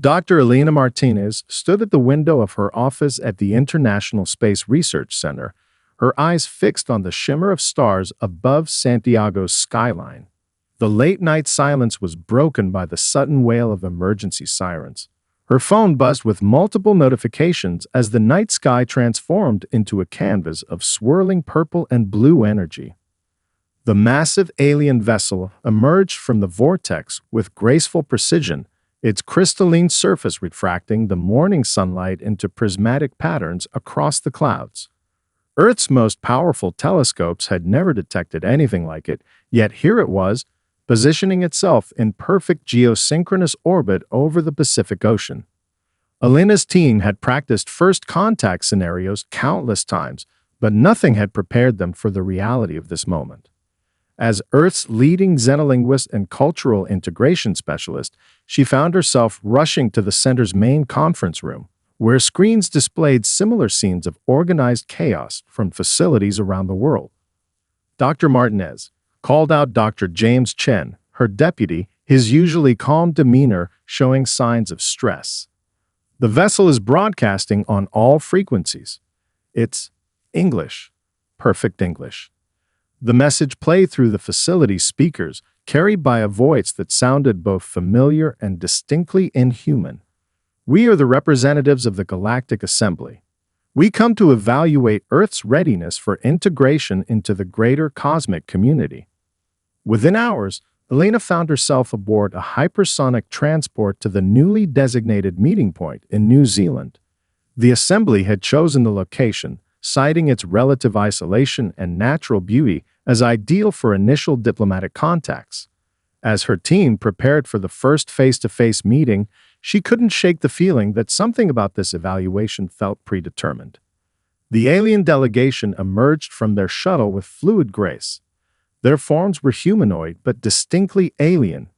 Dr. Elena Martinez stood at the window of her office at the International Space Research Center, her eyes fixed on the shimmer of stars above Santiago's skyline. The late-night silence was broken by the sudden wail of emergency sirens. Her phone buzzed with multiple notifications as the night sky transformed into a canvas of swirling purple and blue energy. The massive alien vessel emerged from the vortex with graceful precision, its crystalline surface refracting the morning sunlight into prismatic patterns across the clouds. Earth's most powerful telescopes had never detected anything like it, yet here it was, positioning itself in perfect geosynchronous orbit over the Pacific Ocean. Elena's team had practiced first contact scenarios countless times, but nothing had prepared them for the reality of this moment. As Earth's leading xenolinguist and cultural integration specialist, she found herself rushing to the center's main conference room, where screens displayed similar scenes of organized chaos from facilities around the world. Dr. Martinez called out Dr. James Chen, her deputy, his usually calm demeanor showing signs of stress. The vessel is broadcasting on all frequencies. It's English. Perfect English. The message played through the facility's speakers, carried by a voice that sounded both familiar and distinctly inhuman. We are the representatives of the Galactic Assembly. We come to evaluate Earth's readiness for integration into the greater cosmic community. Within hours, Elena found herself aboard a hypersonic transport to the newly designated meeting point in New Zealand. The Assembly had chosen the location, citing its relative isolation and natural beauty as ideal for initial diplomatic contacts. As her team prepared for the first face-to-face meeting, she couldn't shake the feeling that something about this evaluation felt predetermined. The alien delegation emerged from their shuttle with fluid grace. Their forms were humanoid but distinctly alien.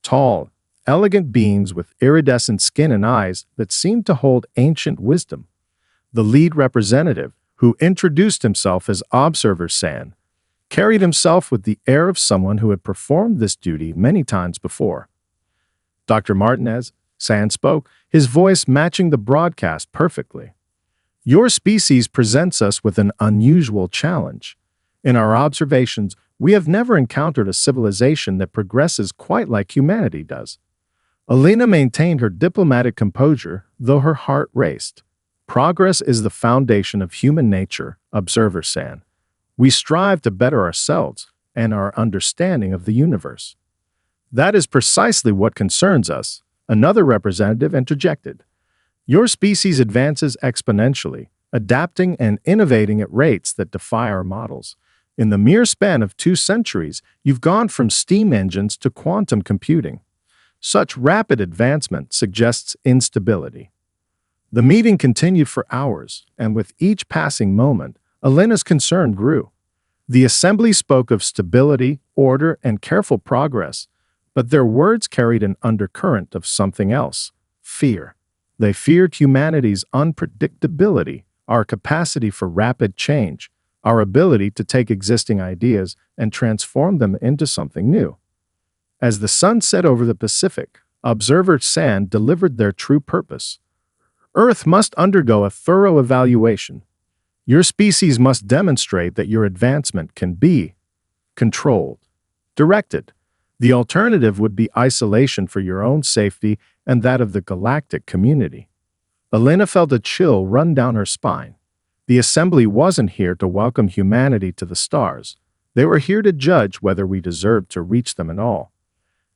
Tall, elegant beings with iridescent skin and eyes that seemed to hold ancient wisdom. The lead representative, who introduced himself as Observer San, carried himself with the air of someone who had performed this duty many times before. Dr. Martinez, San spoke, his voice matching the broadcast perfectly. Your species presents us with an unusual challenge. In our observations, we have never encountered a civilization that progresses quite like humanity does. Elena maintained her diplomatic composure, though her heart raced. Progress is the foundation of human nature, Observer San. We strive to better ourselves and our understanding of the universe. That is precisely what concerns us, another representative interjected. Your species advances exponentially, adapting and innovating at rates that defy our models. In the mere span of 2 centuries, you've gone from steam engines to quantum computing. Such rapid advancement suggests instability. The meeting continued for hours, and with each passing moment, Elena's concern grew. The Assembly spoke of stability, order, and careful progress, but their words carried an undercurrent of something else: fear. They feared humanity's unpredictability, our capacity for rapid change, our ability to take existing ideas and transform them into something new. As the sun set over the Pacific, Observer San delivered their true purpose. Earth must undergo a thorough evaluation. Your species must demonstrate that your advancement can be controlled, directed. The alternative would be isolation for your own safety and that of the galactic community. Elena felt a chill run down her spine. The Assembly wasn't here to welcome humanity to the stars. They were here to judge whether we deserved to reach them at all.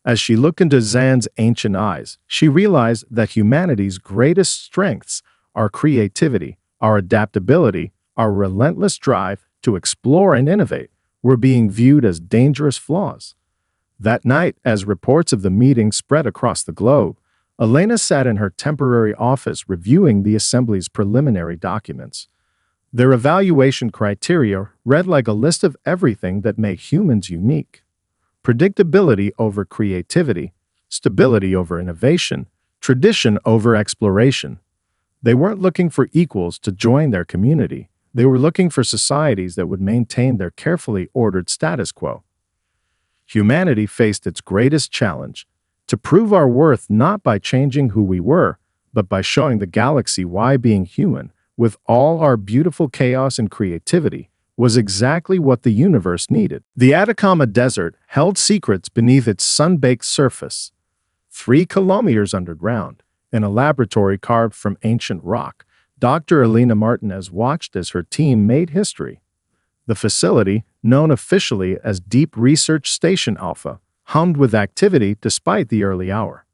As she looked into Zan's ancient eyes, she realized that humanity's greatest strengths, our creativity, our adaptability, our relentless drive to explore and innovate, were being viewed as dangerous flaws. That night, as reports of the meeting spread across the globe, Elena sat in her temporary office reviewing the Assembly's preliminary documents. Their evaluation criteria read like a list of everything that made humans unique. Predictability over creativity, stability over innovation, tradition over exploration. They weren't looking for equals to join their community. They were looking for societies that would maintain their carefully ordered status quo. Humanity faced its greatest challenge: to prove our worth not by changing who we were, but by showing the galaxy why being human, with all our beautiful chaos and creativity, was exactly what the universe needed. The Atacama Desert held secrets beneath its sun-baked surface. 3 kilometers underground, in a laboratory carved from ancient rock, Dr. Elena Martinez watched as her team made history. The facility, known officially as Deep Research Station Alpha, hummed with activity despite the early hour.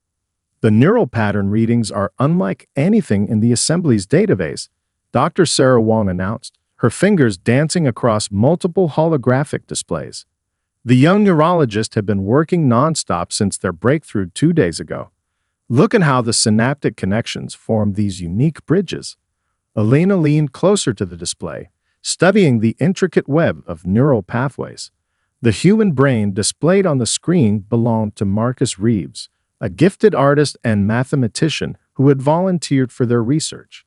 The neural pattern readings are unlike anything in the Assembly's database, Dr. Sarah Wong announced, her fingers dancing across multiple holographic displays. The young neurologist had been working nonstop since their breakthrough 2 days ago. Look at how the synaptic connections form these unique bridges. Elena leaned closer to the display, studying the intricate web of neural pathways. The human brain displayed on the screen belonged to Marcus Reeves, a gifted artist and mathematician who had volunteered for their research.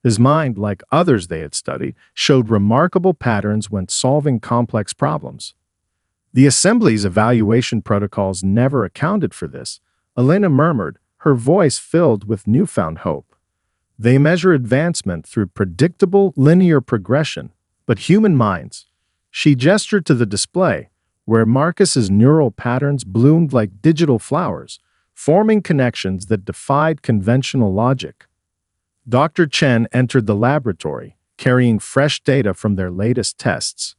His mind, like others they had studied, showed remarkable patterns when solving complex problems. The Assembly's evaluation protocols never accounted for this, Elena murmured, her voice filled with newfound hope. They measure advancement through predictable linear progression, but human minds. She gestured to the display, where Marcus's neural patterns bloomed like digital flowers, forming connections that defied conventional logic. Dr. Chen entered the laboratory, carrying fresh data from their latest tests.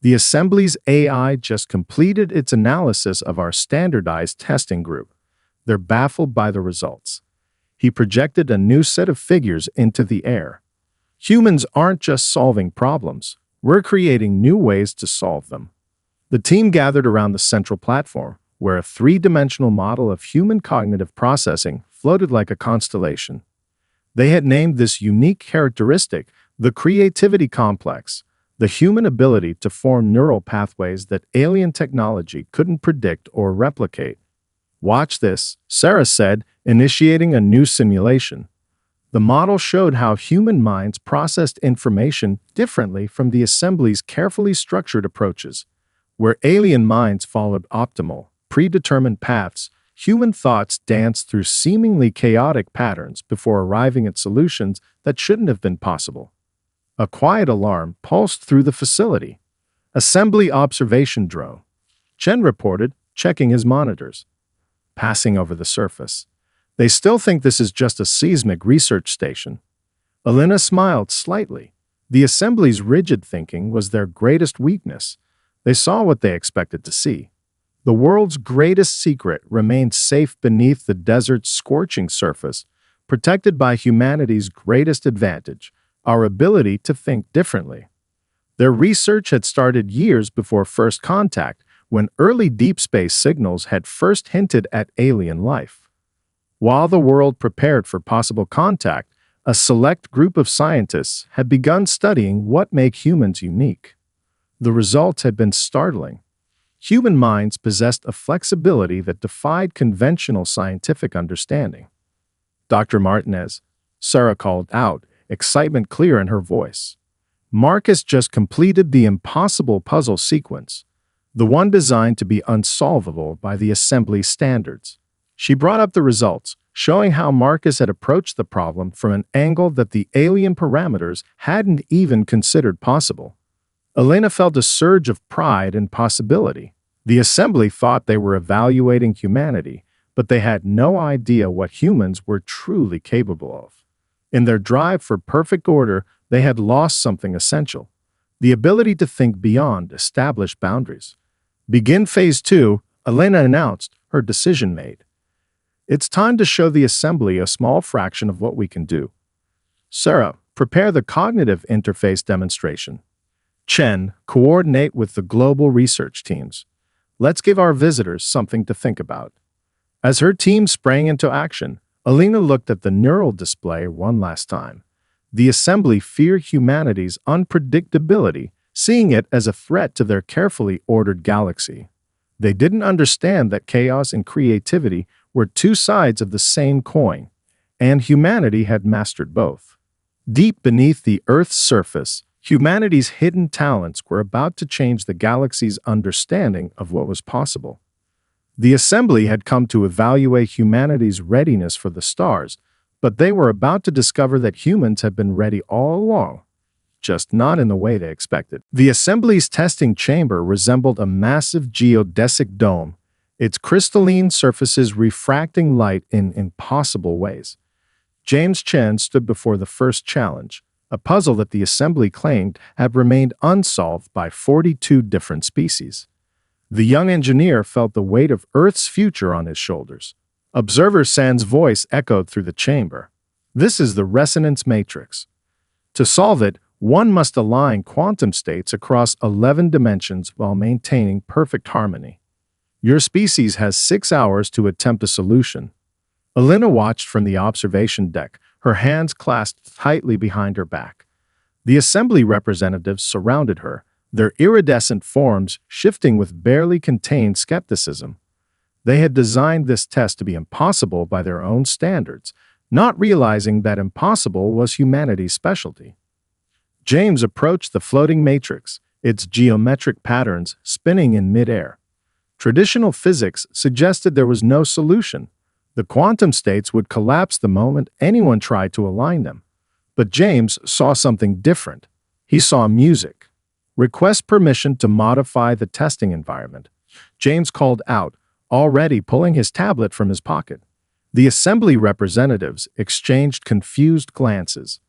The Assembly's AI just completed its analysis of our standardized testing group. They're baffled by the results. He projected a new set of figures into the air. Humans aren't just solving problems, we're creating new ways to solve them. The team gathered around the central platform, where a 3-dimensional model of human cognitive processing floated like a constellation. They had named this unique characteristic the creativity complex, the human ability to form neural pathways that alien technology couldn't predict or replicate. Watch this, Sarah said, initiating a new simulation. The model showed how human minds processed information differently from the Assembly's carefully structured approaches. Where alien minds followed optimal, predetermined paths, human thoughts danced through seemingly chaotic patterns before arriving at solutions that shouldn't have been possible. A quiet alarm pulsed through the facility. Assembly observation drone. Chen reported, checking his monitors. Passing over the surface. They still think this is just a seismic research station. Elena smiled slightly. The Assembly's rigid thinking was their greatest weakness. They saw what they expected to see. The world's greatest secret remained safe beneath the desert's scorching surface, protected by humanity's greatest advantage, our ability to think differently. Their research had started years before first contact, when early deep space signals had first hinted at alien life. While the world prepared for possible contact, a select group of scientists had begun studying what makes humans unique. The results had been startling. Human minds possessed a flexibility that defied conventional scientific understanding. Dr. Martinez, Sarah called out, excitement clear in her voice. Marcus just completed the impossible puzzle sequence, the one designed to be unsolvable by the Assembly standards. She brought up the results, showing how Marcus had approached the problem from an angle that the alien parameters hadn't even considered possible. Elena felt a surge of pride and possibility. The Assembly thought they were evaluating humanity, but they had no idea what humans were truly capable of. In their drive for perfect order, they had lost something essential: the ability to think beyond established boundaries. Begin Phase 2, Elena announced, her decision made. It's time to show the Assembly a small fraction of what we can do. Sarah, prepare the cognitive interface demonstration. Chen, coordinate with the global research teams. Let's give our visitors something to think about. As her team sprang into action, Elena looked at the neural display one last time. The Assembly feared humanity's unpredictability, seeing it as a threat to their carefully ordered galaxy. They didn't understand that chaos and creativity were two sides of the same coin, and humanity had mastered both. Deep beneath the Earth's surface, humanity's hidden talents were about to change the galaxy's understanding of what was possible. The assembly had come to evaluate humanity's readiness for the stars, but they were about to discover that humans had been ready all along, just not in the way they expected. The assembly's testing chamber resembled a massive geodesic dome, its crystalline surfaces refracting light in impossible ways. James Chen stood before the first challenge, a puzzle that the assembly claimed had remained unsolved by 42 different species. The young engineer felt the weight of Earth's future on his shoulders. Observer San's voice echoed through the chamber. This is the resonance matrix. To solve it, one must align quantum states across 11 dimensions while maintaining perfect harmony. Your species has 6 hours to attempt a solution. Elena watched from the observation deck, her hands clasped tightly behind her back. The assembly representatives surrounded her, their iridescent forms shifting with barely contained skepticism. They had designed this test to be impossible by their own standards, not realizing that impossible was humanity's specialty. James approached the floating matrix, its geometric patterns spinning in midair. Traditional physics suggested there was no solution. The quantum states would collapse the moment anyone tried to align them. But James saw something different. He saw music. Request permission to modify the testing environment. James called out, already pulling his tablet from his pocket. The assembly representatives exchanged confused glances.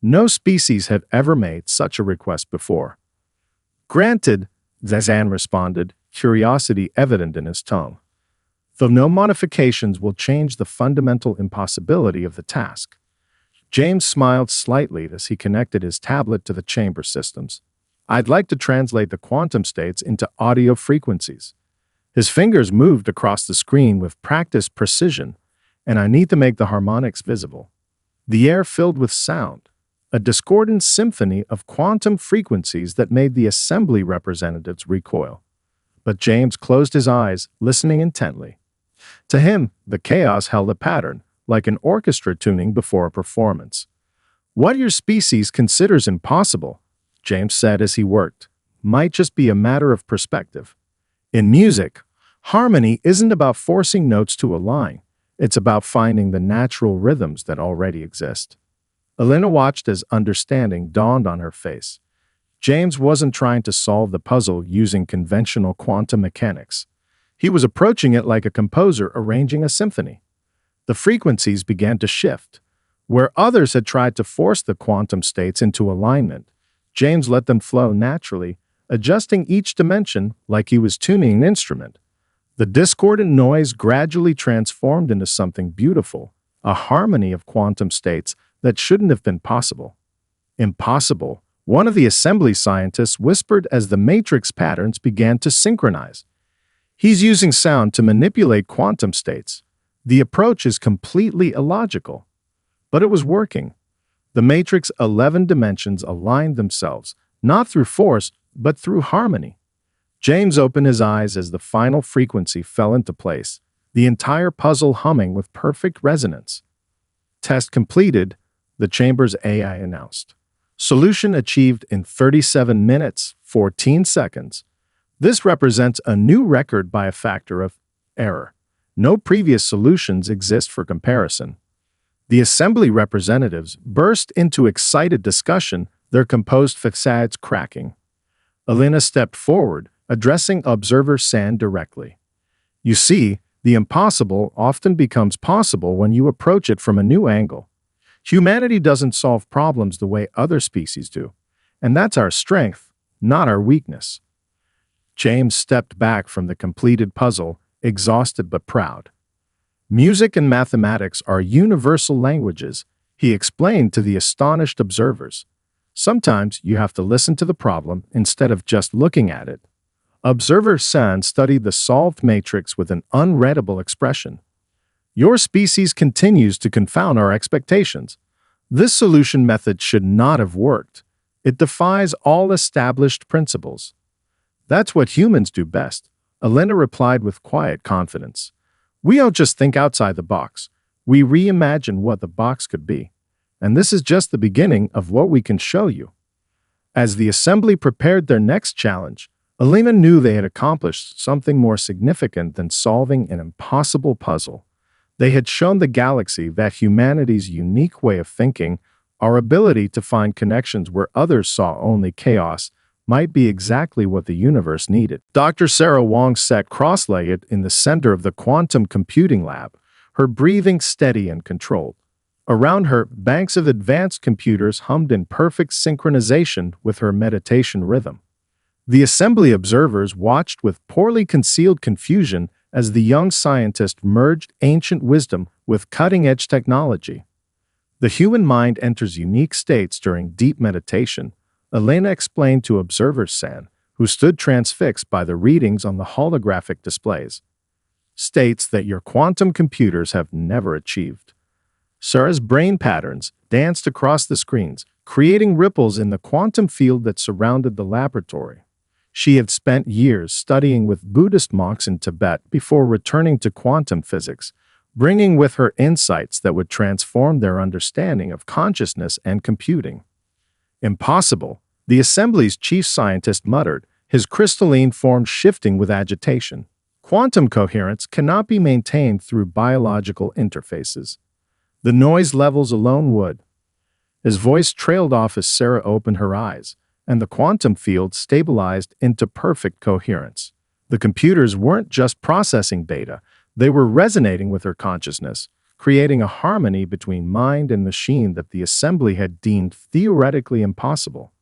No species had ever made such a request before. Granted, Zazan responded, curiosity evident in his tone. Though no modifications will change the fundamental impossibility of the task. James smiled slightly as he connected his tablet to the chamber systems. I'd like to translate the quantum states into audio frequencies. His fingers moved across the screen with practiced precision, and I need to make the harmonics visible. The air filled with sound, a discordant symphony of quantum frequencies that made the assembly representatives recoil. But James closed his eyes, listening intently. To him, the chaos held a pattern, like an orchestra tuning before a performance. What your species considers impossible, James said as he worked, might just be a matter of perspective. In music, harmony isn't about forcing notes to align. It's about finding the natural rhythms that already exist. Elena watched as understanding dawned on her face. James wasn't trying to solve the puzzle using conventional quantum mechanics. He was approaching it like a composer arranging a symphony. The frequencies began to shift. Where others had tried to force the quantum states into alignment, James let them flow naturally, adjusting each dimension like he was tuning an instrument. The discordant noise gradually transformed into something beautiful, a harmony of quantum states that shouldn't have been possible. Impossible, one of the assembly scientists whispered as the matrix patterns began to synchronize. He's using sound to manipulate quantum states. The approach is completely illogical. But it was working. The matrix 11 dimensions aligned themselves, not through force, but through harmony. James opened his eyes as the final frequency fell into place, the entire puzzle humming with perfect resonance. Test completed, the chamber's AI announced. Solution achieved in 37 minutes, 14 seconds. This represents a new record by a factor of error. No previous solutions exist for comparison. The assembly representatives burst into excited discussion, their composed facades cracking. Elena stepped forward, addressing observer San directly. You see, the impossible often becomes possible when you approach it from a new angle. Humanity doesn't solve problems the way other species do, and that's our strength, not our weakness. James stepped back from the completed puzzle, exhausted but proud. Music and mathematics are universal languages, he explained to the astonished observers. Sometimes you have to listen to the problem instead of just looking at it. Observer San studied the solved matrix with an unreadable expression. Your species continues to confound our expectations. This solution method should not have worked. It defies all established principles. That's what humans do best, Elena replied with quiet confidence. We don't just think outside the box. We reimagine what the box could be. And this is just the beginning of what we can show you. As the assembly prepared their next challenge, Elena knew they had accomplished something more significant than solving an impossible puzzle. They had shown the galaxy that humanity's unique way of thinking, our ability to find connections where others saw only chaos, might be exactly what the universe needed. Dr. Sarah Wong sat cross-legged in the center of the quantum computing lab, her breathing steady and controlled. Around her, banks of advanced computers hummed in perfect synchronization with her meditation rhythm. The assembly observers watched with poorly concealed confusion as the young scientist merged ancient wisdom with cutting-edge technology. The human mind enters unique states during deep meditation, Elena explained to observer San, who stood transfixed by the readings on the holographic displays. States that your quantum computers have never achieved. Sarah's brain patterns danced across the screens, creating ripples in the quantum field that surrounded the laboratory. She had spent years studying with Buddhist monks in Tibet before returning to quantum physics, bringing with her insights that would transform their understanding of consciousness and computing. Impossible, the assembly's chief scientist muttered, his crystalline form shifting with agitation. Quantum coherence cannot be maintained through biological interfaces. The noise levels alone would. His voice trailed off as Sarah opened her eyes, and the quantum field stabilized into perfect coherence. The computers weren't just processing data, they were resonating with her consciousness, creating a harmony between mind and machine that the assembly had deemed theoretically impossible.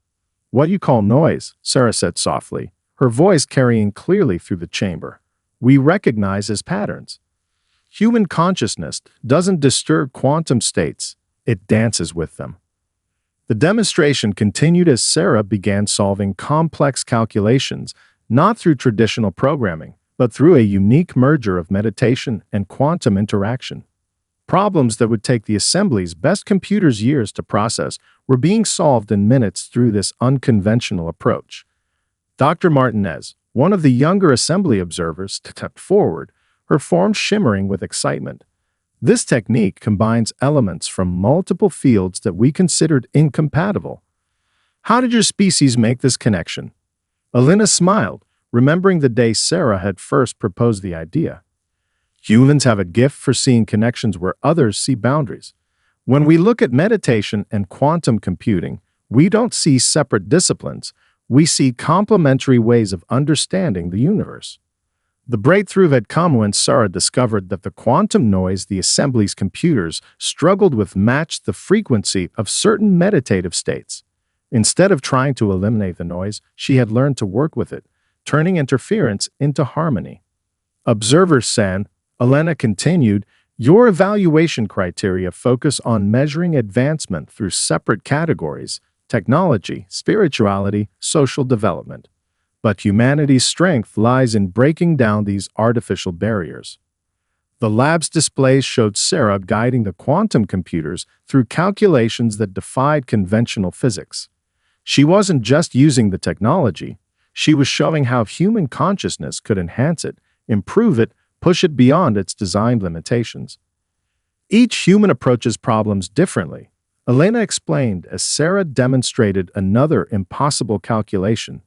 "What you call noise," Sarah said softly, her voice carrying clearly through the chamber, "we recognize as patterns. Human consciousness doesn't disturb quantum states, it dances with them." The demonstration continued as Sarah began solving complex calculations, not through traditional programming, but through a unique merger of meditation and quantum interaction. Problems that would take the assembly's best computers years to process were being solved in minutes through this unconventional approach. Dr. Martinez, one of the younger assembly observers, stepped forward, her form shimmering with excitement. "This technique combines elements from multiple fields that we considered incompatible. How did your species make this connection?" Elena smiled, remembering the day Sarah had first proposed the idea. "Humans have a gift for seeing connections where others see boundaries. When we look at meditation and quantum computing, we don't see separate disciplines, we see complementary ways of understanding the universe." The breakthrough had come when Sarah discovered that the quantum noise the assembly's computers struggled with matched the frequency of certain meditative states. Instead of trying to eliminate the noise, she had learned to work with it, turning interference into harmony. Observer San, Elena continued, "Your evaluation criteria focus on measuring advancement through separate categories: technology, spirituality, social development. But humanity's strength lies in breaking down these artificial barriers." The lab's displays showed Sarah guiding the quantum computers through calculations that defied conventional physics. She wasn't just using the technology, she was showing how human consciousness could enhance it, improve it, push it beyond its designed limitations. Each human approaches problems differently, Elena explained as Sarah demonstrated another impossible calculation.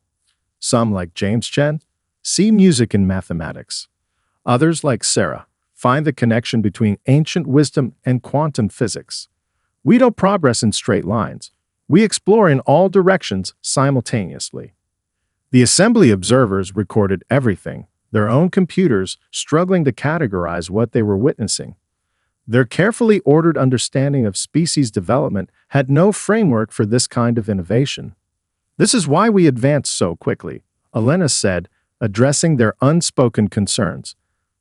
Some, like James Chen, see music in mathematics. Others, like Sarah, find the connection between ancient wisdom and quantum physics. We don't progress in straight lines. We explore in all directions simultaneously. The assembly observers recorded everything, their own computers struggling to categorize what they were witnessing. Their carefully ordered understanding of species development had no framework for this kind of innovation. "This is why we advance so quickly," Elena said, addressing their unspoken concerns.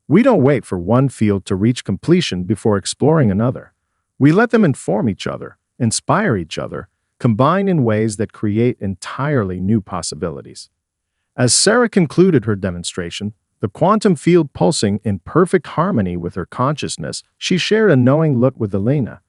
"We don't wait for one field to reach completion before exploring another. We let them inform each other, inspire each other, combine in ways that create entirely new possibilities." As Sarah concluded her demonstration, the quantum field pulsing in perfect harmony with her consciousness, she shared a knowing look with Elena.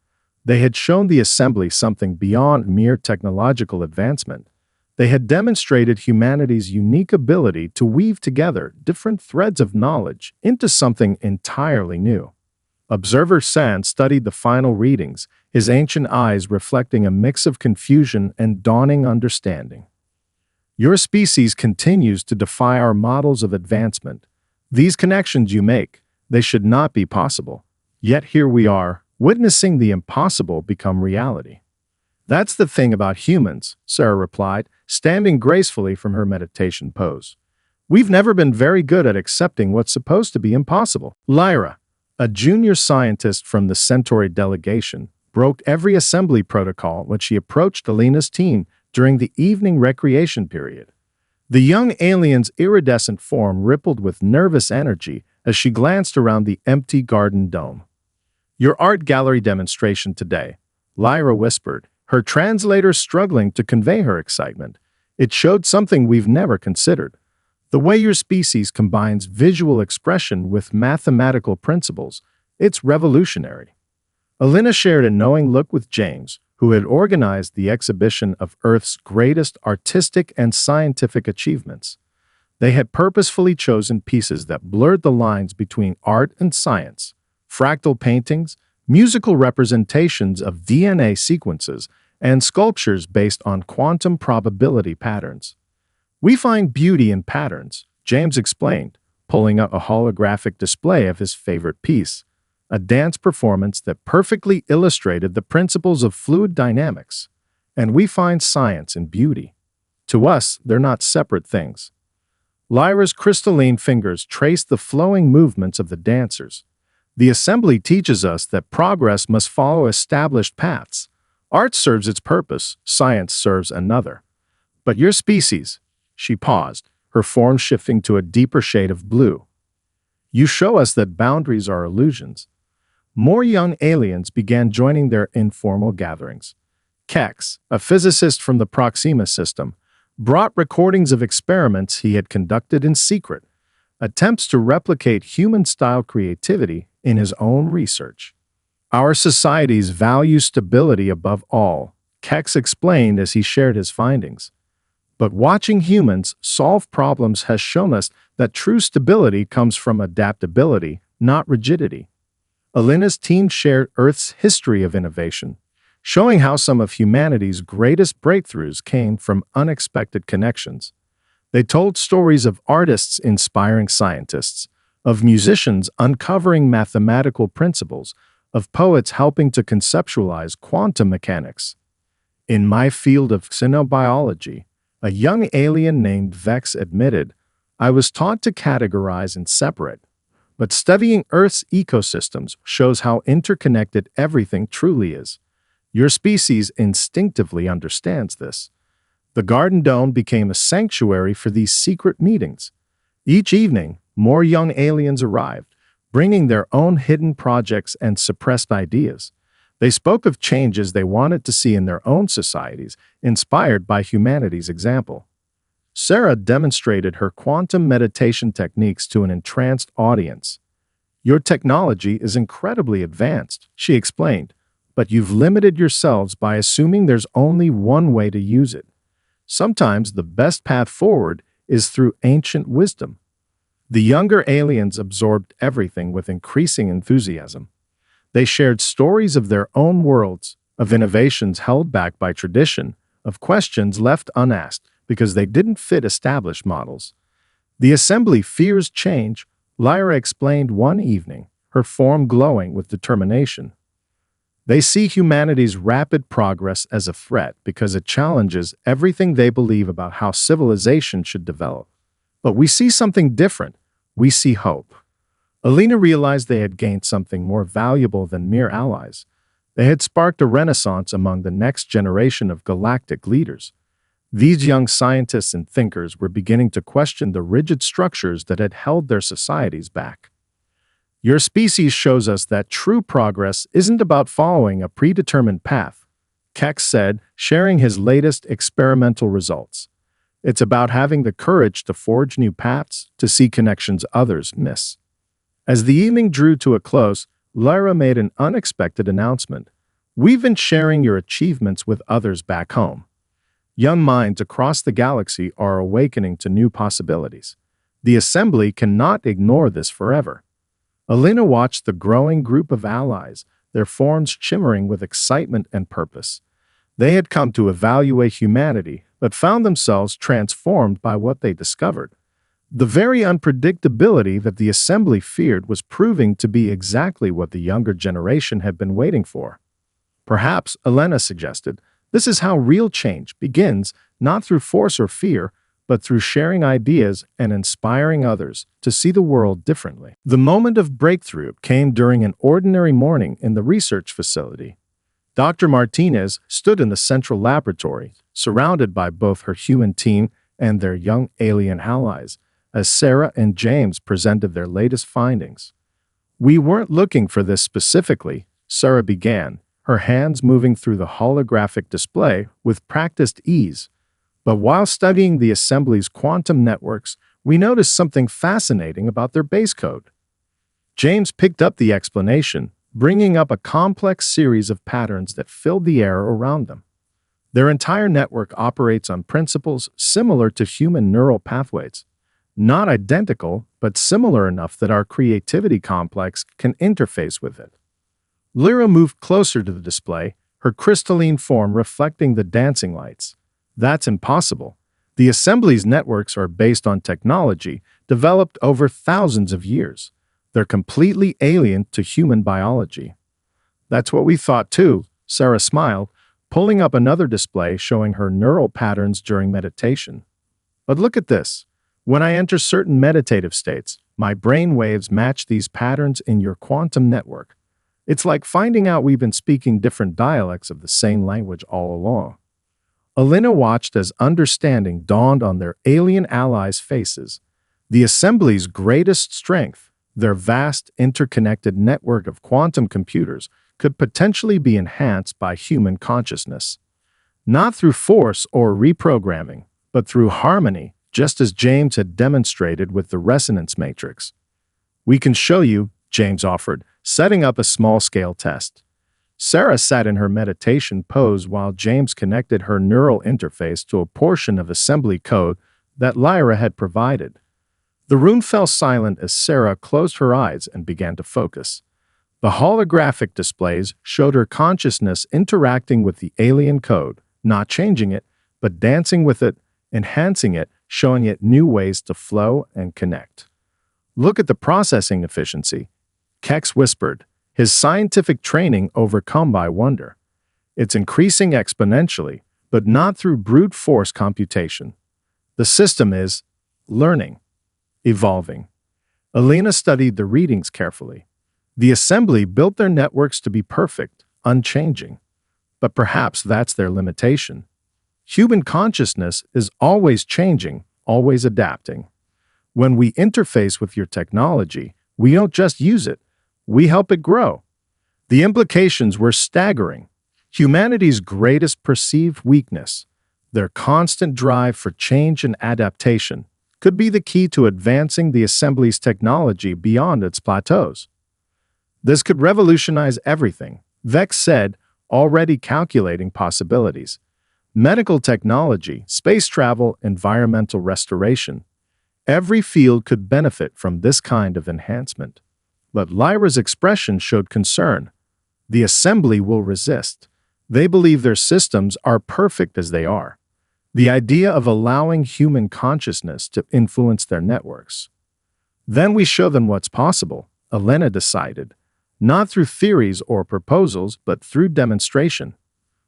They had shown the assembly something beyond mere technological advancement. They had demonstrated humanity's unique ability to weave together different threads of knowledge into something entirely new. Observer San studied the final readings, his ancient eyes reflecting a mix of confusion and dawning understanding. Your species continues to defy our models of advancement. These connections you make, they should not be possible. Yet here we are, witnessing the impossible become reality. That's the thing about humans, Sarah replied, standing gracefully from her meditation pose. We've never been very good at accepting what's supposed to be impossible. Lyra, a junior scientist from the Centauri delegation, broke every assembly protocol when she approached Alina's team during the evening recreation period. The young alien's iridescent form rippled with nervous energy as she glanced around the empty garden dome. Your art gallery demonstration today, Lyra whispered, her translator struggling to convey her excitement. It showed something we've never considered. The way your species combines visual expression with mathematical principles, it's revolutionary. Alina shared a knowing look with James, who had organized the exhibition of Earth's greatest artistic and scientific achievements. They had purposefully chosen pieces that blurred the lines between art and science, fractal paintings, musical representations of DNA sequences, and sculptures based on quantum probability patterns. We find beauty in patterns, James explained, pulling out a holographic display of his favorite piece, a dance performance that perfectly illustrated the principles of fluid dynamics. And we find science in beauty. To us, they're not separate things. Lyra's crystalline fingers traced the flowing movements of the dancers. The assembly teaches us that progress must follow established paths. Art serves its purpose, science serves another. But your species, she paused, her form shifting to a deeper shade of blue. You show us that boundaries are illusions. More young aliens began joining their informal gatherings. Kex, a physicist from the Proxima system, brought recordings of experiments he had conducted in secret, attempts to replicate human-style creativity in his own research. Our societies value stability above all, Kex explained as he shared his findings. But watching humans solve problems has shown us that true stability comes from adaptability, not rigidity. Alina's team shared Earth's history of innovation, showing how some of humanity's greatest breakthroughs came from unexpected connections. They told stories of artists inspiring scientists, of musicians uncovering mathematical principles, of poets helping to conceptualize quantum mechanics. In my field of xenobiology, a young alien named Vex admitted, I was taught to categorize and separate. But studying Earth's ecosystems shows how interconnected everything truly is. Your species instinctively understands this. The Garden Dome became a sanctuary for these secret meetings. Each evening, more young aliens arrived, bringing their own hidden projects and suppressed ideas. They spoke of changes they wanted to see in their own societies, inspired by humanity's example. Sarah demonstrated her quantum meditation techniques to an entranced audience. Your technology is incredibly advanced, she explained, but you've limited yourselves by assuming there's only one way to use it. Sometimes the best path forward is through ancient wisdom. The younger aliens absorbed everything with increasing enthusiasm. They shared stories of their own worlds, of innovations held back by tradition, of questions left unasked because they didn't fit established models. The assembly fears change, Lyra explained one evening, her form glowing with determination. They see humanity's rapid progress as a threat because it challenges everything they believe about how civilization should develop. But we see something different. We see hope. Alina realized they had gained something more valuable than mere allies. They had sparked a renaissance among the next generation of galactic leaders. These young scientists and thinkers were beginning to question the rigid structures that had held their societies back. Your species shows us that true progress isn't about following a predetermined path, Kex said, sharing his latest experimental results. It's about having the courage to forge new paths, to see connections others miss. As the evening drew to a close, Lyra made an unexpected announcement. We've been sharing your achievements with others back home. Young minds across the galaxy are awakening to new possibilities. The Assembly cannot ignore this forever. Alina watched the growing group of allies, their forms shimmering with excitement and purpose. They had come to evaluate humanity, but found themselves transformed by what they discovered. The very unpredictability that the assembly feared was proving to be exactly what the younger generation had been waiting for. Perhaps, Elena suggested, this is how real change begins, not through force or fear, but through sharing ideas and inspiring others to see the world differently. The moment of breakthrough came during an ordinary morning in the research facility. Dr. Martinez stood in the central laboratory, surrounded by both her human team and their young alien allies, as Sarah and James presented their latest findings. "We weren't looking for this specifically," Sarah began, her hands moving through the holographic display with practiced ease. "But while studying the assembly's quantum networks, we noticed something fascinating about their base code." James picked up the explanation, bringing up a complex series of patterns that filled the air around them. Their entire network operates on principles similar to human neural pathways. Not identical, but similar enough that our creativity complex can interface with it. Lyra moved closer to the display, her crystalline form reflecting the dancing lights. "That's impossible. The assembly's networks are based on technology developed over thousands of years. They're completely alien to human biology." "That's what we thought too," Sarah smiled, pulling up another display showing her neural patterns during meditation. "But look at this. When I enter certain meditative states, my brain waves match these patterns in your quantum network. It's like finding out we've been speaking different dialects of the same language all along." Elena watched as understanding dawned on their alien allies' faces. The assembly's greatest strength, their vast interconnected network of quantum computers, could potentially be enhanced by human consciousness. Not through force or reprogramming, but through harmony, just as James had demonstrated with the resonance matrix. "We can show you," James offered, setting up a small-scale test. Sarah sat in her meditation pose while James connected her neural interface to a portion of assembly code that Lyra had provided. The room fell silent as Sarah closed her eyes and began to focus. The holographic displays showed her consciousness interacting with the alien code, not changing it, but dancing with it, enhancing it, showing it new ways to flow and connect. "Look at the processing efficiency," Kex whispered, his scientific training overcome by wonder. "It's increasing exponentially, but not through brute force computation. The system is learning, evolving." Elena studied the readings carefully. The assembly built their networks to be perfect, unchanging. But perhaps that's their limitation. Human consciousness is always changing, always adapting. When we interface with your technology, we don't just use it, we help it grow. The implications were staggering. Humanity's greatest perceived weakness, their constant drive for change and adaptation, could be the key to advancing the assembly's technology beyond its plateaus. "This could revolutionize everything," Vex said, already calculating possibilities. "Medical technology, space travel, environmental restoration. Every field could benefit from this kind of enhancement." But Lyra's expression showed concern. "The assembly will resist. They believe their systems are perfect as they are. The idea of allowing human consciousness to influence their networks." "Then we show them what's possible," Elena decided. "Not through theories or proposals, but through demonstration.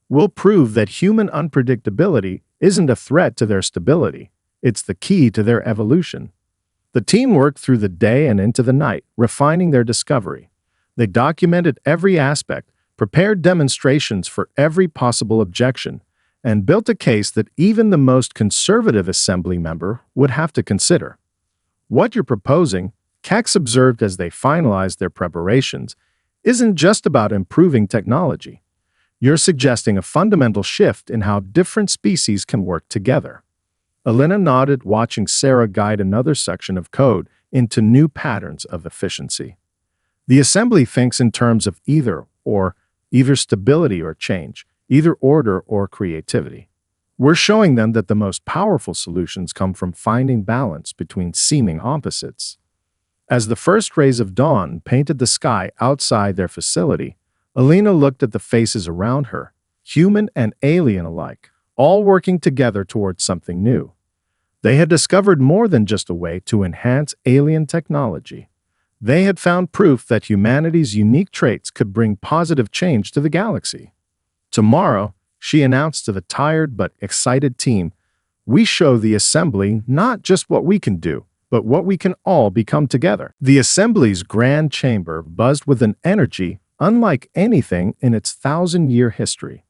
We'll prove that human unpredictability isn't a threat to their stability. It's the key to their evolution." The team worked through the day and into the night, refining their discovery. They documented every aspect, prepared demonstrations for every possible objection, and built a case that even the most conservative assembly member would have to consider. "What you're proposing," Kex observed as they finalized their preparations, "isn't just about improving technology. You're suggesting a fundamental shift in how different species can work together." Elena nodded, watching Sarah guide another section of code into new patterns of efficiency. "The assembly thinks in terms of either stability or change, either order or creativity. We're showing them that the most powerful solutions come from finding balance between seeming opposites." As the first rays of dawn painted the sky outside their facility, Elena looked at the faces around her, human and alien alike, all working together towards something new. They had discovered more than just a way to enhance alien technology. They had found proof that humanity's unique traits could bring positive change to the galaxy. Tomorrow, she announced to the tired but excited team, we show the Assembly not just what we can do, but what we can all become together. The Assembly's grand chamber buzzed with an energy unlike anything in its 1,000-year history.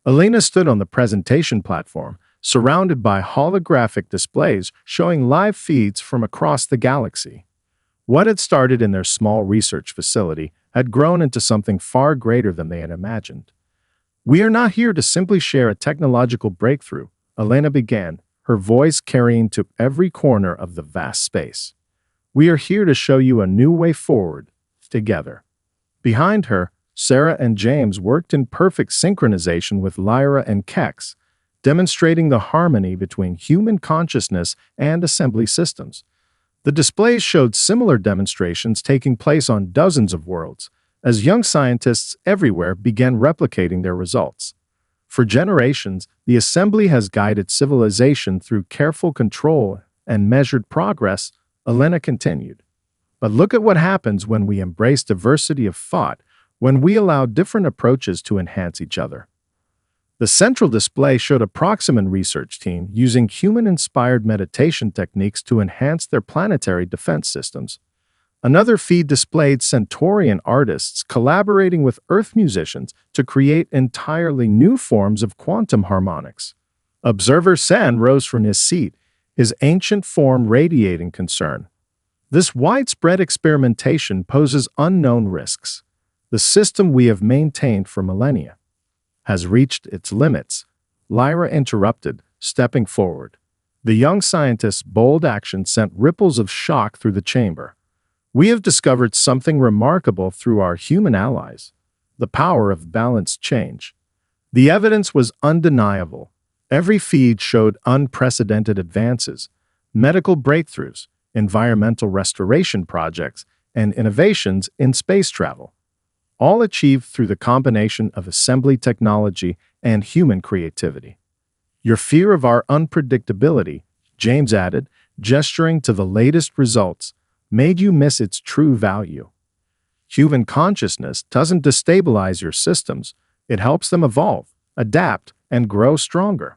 Elena stood on the presentation platform, surrounded by holographic displays showing live feeds from across the galaxy. What had started in their small research facility had grown into something far greater than they had imagined. We are not here to simply share a technological breakthrough, Elena began, her voice carrying to every corner of the vast space. We are here to show you a new way forward, together. Behind her, Sarah and James worked in perfect synchronization with Lyra and Kex, demonstrating the harmony between human consciousness and assembly systems. The displays showed similar demonstrations taking place on dozens of worlds, as young scientists everywhere began replicating their results. For generations, the Assembly has guided civilization through careful control and measured progress, Elena continued. But look at what happens when we embrace diversity of thought, when we allow different approaches to enhance each other. The central display showed a Proximan research team using human-inspired meditation techniques to enhance their planetary defense systems. Another feed displayed Centaurian artists collaborating with Earth musicians to create entirely new forms of quantum harmonics. Observer San rose from his seat, his ancient form radiating concern. This widespread experimentation poses unknown risks. The system we have maintained for millennia has reached its limits, Lyra interrupted, stepping forward. The young scientist's bold action sent ripples of shock through the chamber. We have discovered something remarkable through our human allies, the power of balanced change. The evidence was undeniable. Every feed showed unprecedented advances, medical breakthroughs, environmental restoration projects, and innovations in space travel, all achieved through the combination of assembly technology and human creativity. Your fear of our unpredictability, James added, gesturing to the latest results, made you miss its true value. Human consciousness doesn't destabilize your systems, it helps them evolve, adapt, and grow stronger.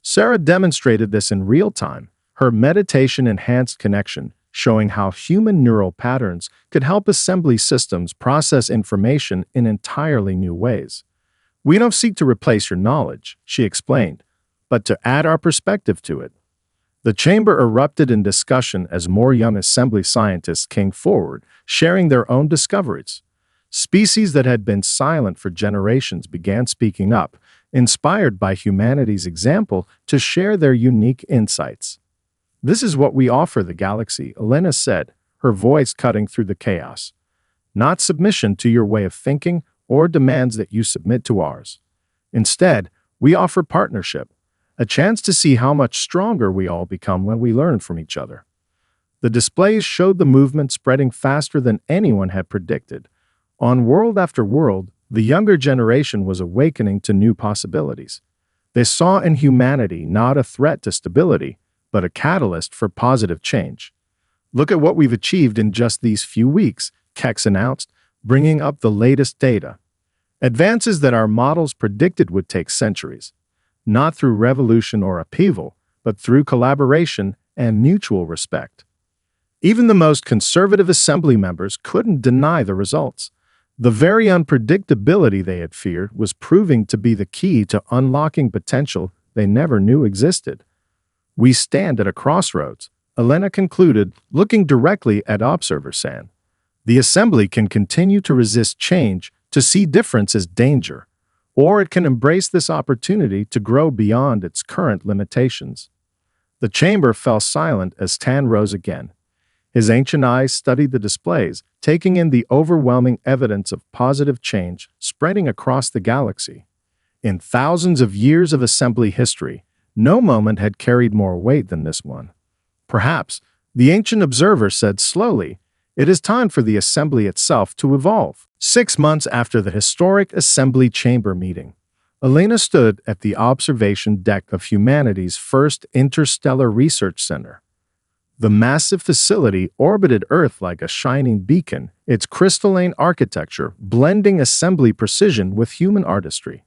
Sarah demonstrated this in real time, her meditation-enhanced connection showing how human neural patterns could help assembly systems process information in entirely new ways. We don't seek to replace your knowledge, she explained, but to add our perspective to it. The chamber erupted in discussion as more young assembly scientists came forward, sharing their own discoveries. Species that had been silent for generations began speaking up, inspired by humanity's example to share their unique insights. This is what we offer the galaxy, Elena said, her voice cutting through the chaos. Not submission to your way of thinking or demands that you submit to ours. Instead, we offer partnership, a chance to see how much stronger we all become when we learn from each other. The displays showed the movement spreading faster than anyone had predicted. On world after world, the younger generation was awakening to new possibilities. They saw in humanity not a threat to stability, but a catalyst for positive change. Look at what we've achieved in just these few weeks, Kex announced, bringing up the latest data. Advances that our models predicted would take centuries, not through revolution or upheaval, but through collaboration and mutual respect. Even the most conservative assembly members couldn't deny the results. The very unpredictability they had feared was proving to be the key to unlocking potential they never knew existed. We stand at a crossroads, Elena concluded, looking directly at Observer San. The Assembly can continue to resist change, to see difference as danger, or it can embrace this opportunity to grow beyond its current limitations. The chamber fell silent as Tan rose again. His ancient eyes studied the displays, taking in the overwhelming evidence of positive change spreading across the galaxy. In thousands of years of Assembly history, no moment had carried more weight than this one. Perhaps, the ancient observer said slowly, it is time for the Assembly itself to evolve. 6 months after the historic Assembly chamber meeting, Elena stood at the observation deck of humanity's first interstellar research center. The massive facility orbited Earth like a shining beacon, its crystalline architecture blending assembly precision with human artistry.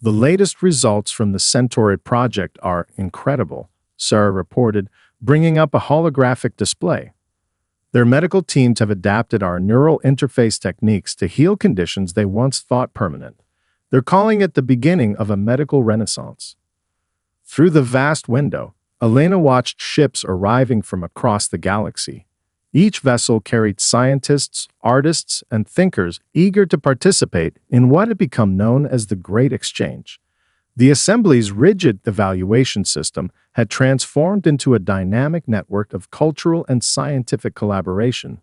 The latest results from the Centauri project are incredible, Sarah reported, bringing up a holographic display. Their medical teams have adapted our neural interface techniques to heal conditions they once thought permanent. They're calling it the beginning of a medical renaissance. Through the vast window, Elena watched ships arriving from across the galaxy. Each vessel carried scientists, artists, and thinkers eager to participate in what had become known as the Great Exchange. The assembly's rigid evaluation system had transformed into a dynamic network of cultural and scientific collaboration.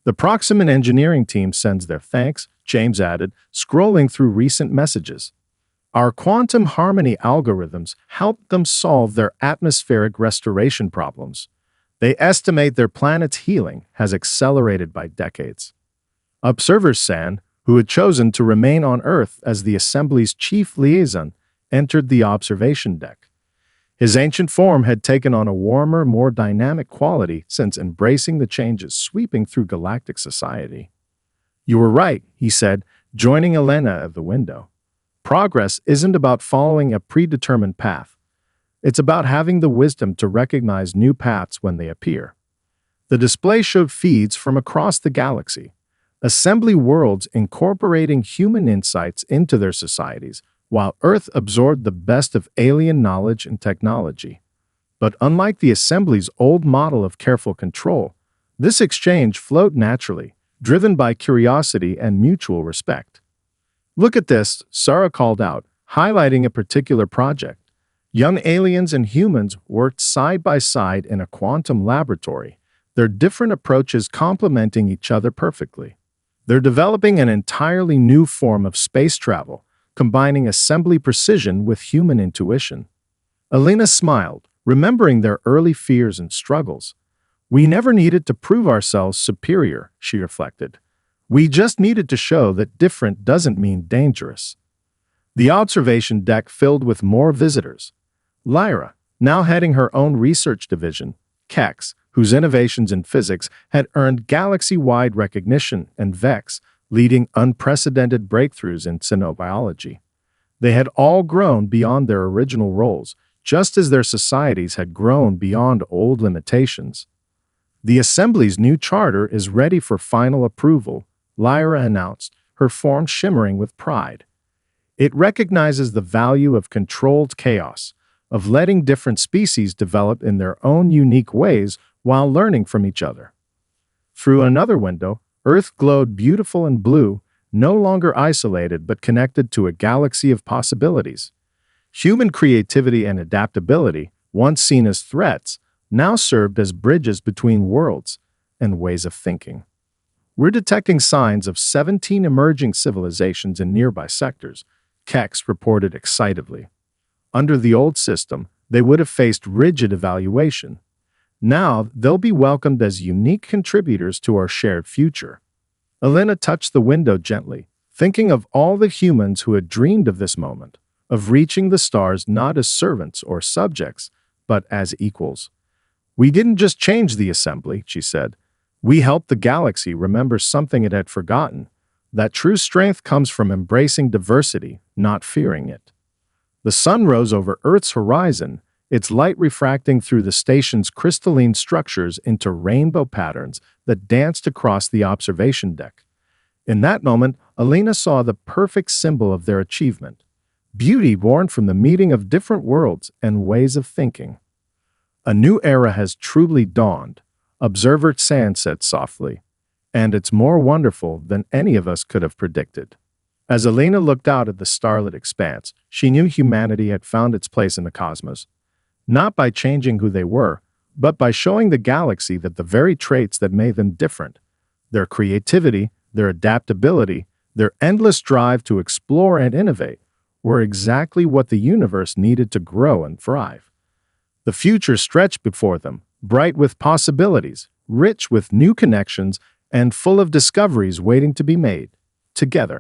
The Proximate engineering team sends their thanks, James added, scrolling through recent messages. Our quantum harmony algorithms helped them solve their atmospheric restoration problems. They estimate their planet's healing has accelerated by decades. Observer San, who had chosen to remain on Earth as the Assembly's chief liaison, entered the observation deck. His ancient form had taken on a warmer, more dynamic quality since embracing the changes sweeping through galactic society. You were right, he said, joining Elena at the window. Progress isn't about following a predetermined path. It's about having the wisdom to recognize new paths when they appear. The display showed feeds from across the galaxy, assembly worlds incorporating human insights into their societies, while Earth absorbed the best of alien knowledge and technology. But unlike the Assembly's old model of careful control, this exchange flowed naturally, driven by curiosity and mutual respect. Look at this, Sarah called out, highlighting a particular project. Young aliens and humans worked side by side in a quantum laboratory, their different approaches complementing each other perfectly. They're developing an entirely new form of space travel, combining assembly precision with human intuition. Elena smiled, remembering their early fears and struggles. We never needed to prove ourselves superior, she reflected. We just needed to show that different doesn't mean dangerous. The observation deck filled with more visitors. Lyra, now heading her own research division, Kex, whose innovations in physics had earned galaxy-wide recognition, and Vex, leading unprecedented breakthroughs in xenobiology. They had all grown beyond their original roles, just as their societies had grown beyond old limitations. The Assembly's new charter is ready for final approval, Lyra announced, her form shimmering with pride. It recognizes the value of controlled chaos, of letting different species develop in their own unique ways while learning from each other. Through another window, Earth glowed beautiful and blue, no longer isolated but connected to a galaxy of possibilities. Human creativity and adaptability, once seen as threats, now served as bridges between worlds and ways of thinking. We're detecting signs of 17 emerging civilizations in nearby sectors, Kex reported excitedly. Under the old system, they would have faced rigid evaluation. Now, they'll be welcomed as unique contributors to our shared future. Elena touched the window gently, thinking of all the humans who had dreamed of this moment, of reaching the stars not as servants or subjects, but as equals. We didn't just change the Assembly, she said. We helped the galaxy remember something it had forgotten, that true strength comes from embracing diversity, not fearing it. The sun rose over Earth's horizon, its light refracting through the station's crystalline structures into rainbow patterns that danced across the observation deck. In that moment, Elena saw the perfect symbol of their achievement, beauty born from the meeting of different worlds and ways of thinking. A new era has truly dawned, Observer San said softly, and it's more wonderful than any of us could have predicted. As Elena looked out at the starlit expanse, she knew humanity had found its place in the cosmos, not by changing who they were, but by showing the galaxy that the very traits that made them different, their creativity, their adaptability, their endless drive to explore and innovate, were exactly what the universe needed to grow and thrive. The future stretched before them, bright with possibilities, rich with new connections, and full of discoveries waiting to be made, together.